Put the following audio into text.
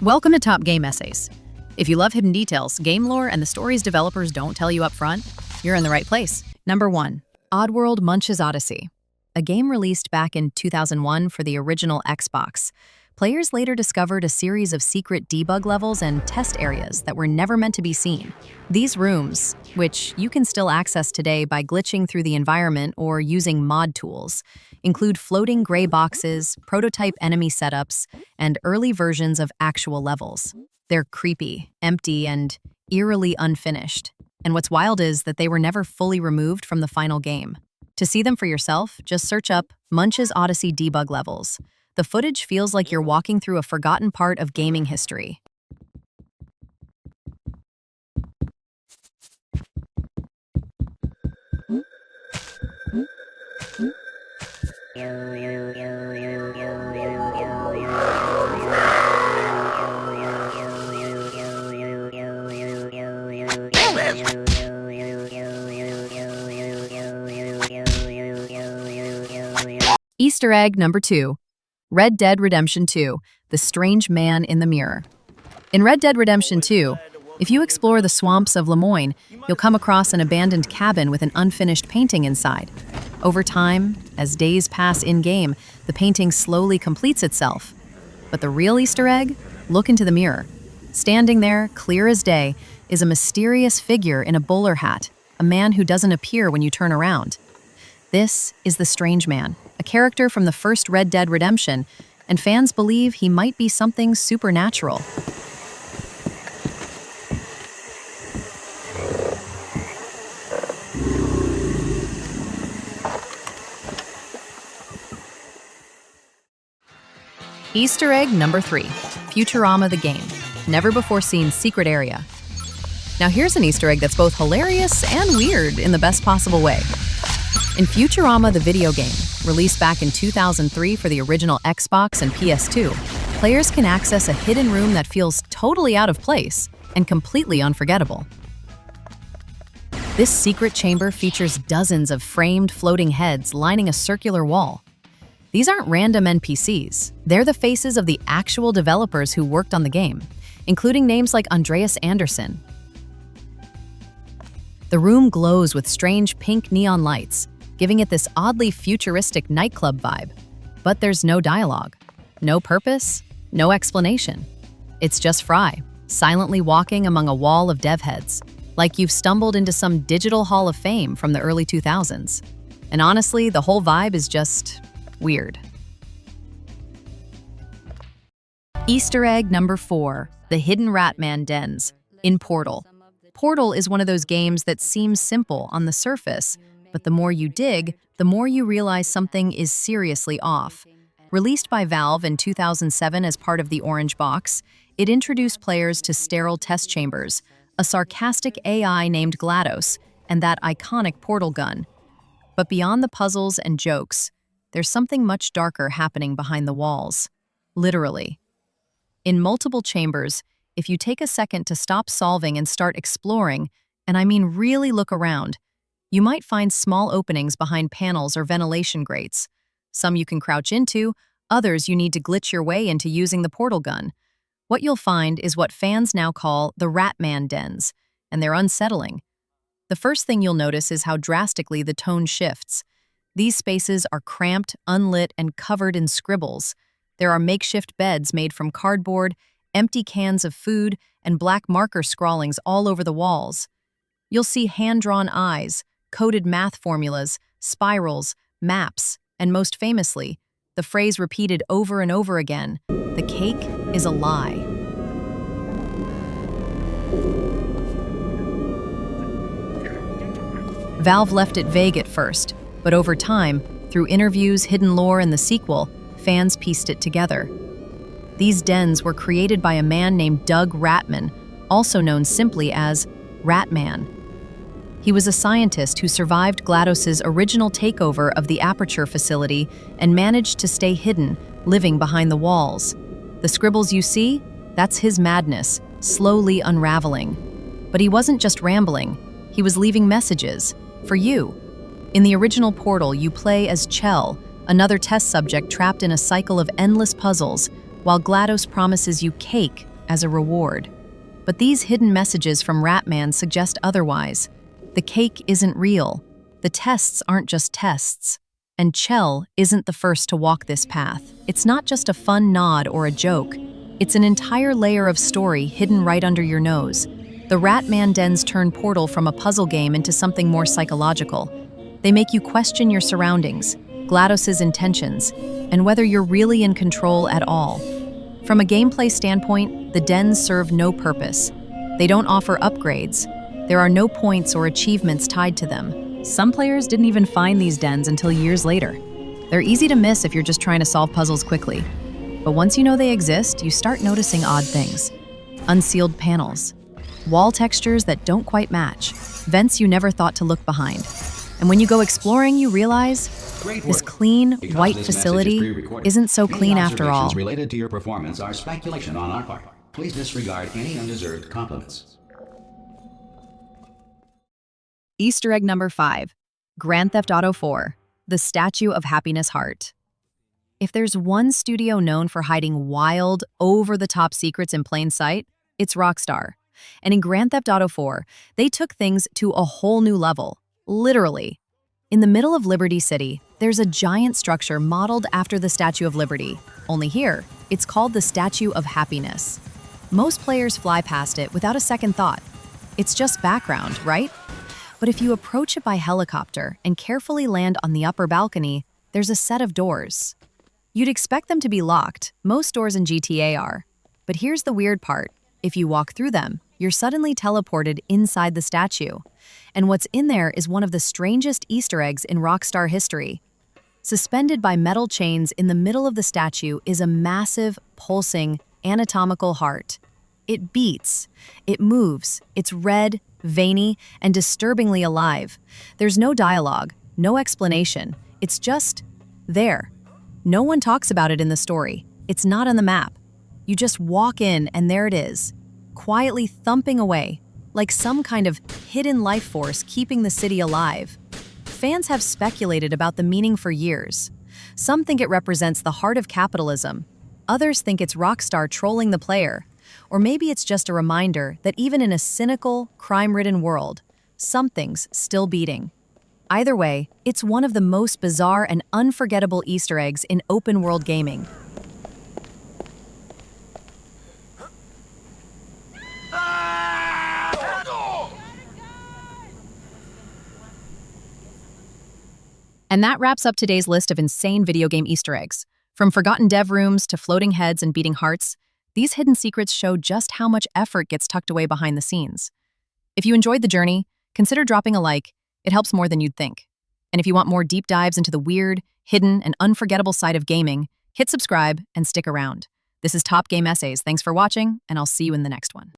Welcome to Top Game Essays. If you love hidden details, game lore, and the stories developers don't tell you up front, you're in the right place. Number 1. Oddworld Munch's Odyssey. A game released back in 2001 for the original Xbox. Players later discovered a series of secret debug levels and test areas that were never meant to be seen. These rooms, which you can still access today by glitching through the environment or using mod tools, include floating gray boxes, prototype enemy setups, and early versions of actual levels. They're creepy, empty, and eerily unfinished. And what's wild is that they were never fully removed from the final game. To see them for yourself, just search up Munch's Odyssey debug levels. The footage feels like you're walking through a forgotten part of gaming history. Easter egg number 2. Red Dead Redemption 2, The Strange Man in the Mirror. In Red Dead Redemption 2, if you explore the swamps of Lemoyne, you'll come across an abandoned cabin with an unfinished painting inside. Over time, as days pass in-game, the painting slowly completes itself. But the real Easter egg? Look into the mirror. Standing there, clear as day, is a mysterious figure in a bowler hat, a man who doesn't appear when you turn around. This is the Strange Man, a character from the first Red Dead Redemption, and fans believe he might be something supernatural. Easter egg number 3, Futurama the game, never-before-seen secret area. Now here's an Easter egg that's both hilarious and weird in the best possible way. In Futurama the video game, released back in 2003 for the original Xbox and PS2, players can access a hidden room that feels totally out of place and completely unforgettable. This secret chamber features dozens of framed floating heads lining a circular wall. These aren't random NPCs. They're the faces of the actual developers who worked on the game, including names like Andreas Anderson. The room glows with strange pink neon lights, giving it this oddly futuristic nightclub vibe. But there's no dialogue, no purpose, no explanation. It's just Fry, silently walking among a wall of dev heads, like you've stumbled into some digital hall of fame from the early 2000s. And honestly, the whole vibe is just weird. Easter egg number 4, the hidden Ratman dens in Portal. Portal is one of those games that seems simple on the surface, but the more you dig, the more you realize something is seriously off. Released by Valve in 2007 as part of the Orange Box, it introduced players to sterile test chambers, a sarcastic AI named GLaDOS, and that iconic portal gun. But beyond the puzzles and jokes, there's something much darker happening behind the walls. Literally. In multiple chambers, if you take a second to stop solving and start exploring, and I mean really look around, you might find small openings behind panels or ventilation grates. Some you can crouch into, others you need to glitch your way into using the portal gun. What you'll find is what fans now call the Ratman dens, and they're unsettling. The first thing you'll notice is how drastically the tone shifts. These spaces are cramped, unlit, and covered in scribbles. There are makeshift beds made from cardboard, empty cans of food, and black marker scrawlings all over the walls. You'll see hand-drawn eyes, coded math formulas, spirals, maps, and most famously, the phrase repeated over and over again, "The cake is a lie." Valve left it vague at first, but over time, through interviews, hidden lore, and the sequel, fans pieced it together. These dens were created by a man named Doug Ratman, also known simply as Ratman. He was a scientist who survived GLaDOS's original takeover of the Aperture facility and managed to stay hidden, living behind the walls. The scribbles you see? That's his madness, slowly unraveling. But he wasn't just rambling, he was leaving messages, for you. In the original Portal, you play as Chell, another test subject trapped in a cycle of endless puzzles, while GLaDOS promises you cake as a reward. But these hidden messages from Ratman suggest otherwise. The cake isn't real. The tests aren't just tests. And Chell isn't the first to walk this path. It's not just a fun nod or a joke. It's an entire layer of story hidden right under your nose. The Ratman dens turn Portal from a puzzle game into something more psychological. They make you question your surroundings, GLaDOS's intentions, and whether you're really in control at all. From a gameplay standpoint, the dens serve no purpose. They don't offer upgrades. There are no points or achievements tied to them. Some players didn't even find these dens until years later. They're easy to miss if you're just trying to solve puzzles quickly. But once you know they exist, you start noticing odd things. Unsealed panels, wall textures that don't quite match, vents you never thought to look behind. And when you go exploring, you realize this clean, white facility isn't so clean after all. Related to your performance are speculation on our part. Please disregard any undeserved compliments. Easter egg number 5, Grand Theft Auto 4, the Statue of Happiness Heart. If there's one studio known for hiding wild, over-the-top secrets in plain sight, it's Rockstar. And in Grand Theft Auto 4, they took things to a whole new level, literally. In the middle of Liberty City, there's a giant structure modeled after the Statue of Liberty. Only here, it's called the Statue of Happiness. Most players fly past it without a second thought. It's just background, right? But if you approach it by helicopter and carefully land on the upper balcony, there's a set of doors. You'd expect them to be locked. Most doors in GTA are. But here's the weird part. If you walk through them, you're suddenly teleported inside the statue. And what's in there is one of the strangest Easter eggs in Rockstar history. Suspended by metal chains in the middle of the statue is a massive, pulsing, anatomical heart. It beats, it moves, it's red, veiny, and disturbingly alive. There's no dialogue, no explanation. It's just there. No one talks about it in the story. It's not on the map. You just walk in and there it is, quietly thumping away, like some kind of hidden life force keeping the city alive. Fans have speculated about the meaning for years. Some think it represents the heart of capitalism. Others think it's Rockstar trolling the player. Or maybe it's just a reminder that even in a cynical, crime-ridden world, something's still beating. Either way, it's one of the most bizarre and unforgettable Easter eggs in open-world gaming. And that wraps up today's list of insane video game Easter eggs. From forgotten dev rooms to floating heads and beating hearts, these hidden secrets show just how much effort gets tucked away behind the scenes. If you enjoyed the journey, consider dropping a like. It helps more than you'd think. And if you want more deep dives into the weird, hidden, and unforgettable side of gaming, hit subscribe and stick around. This is Top Game Essays. Thanks for watching, and I'll see you in the next one.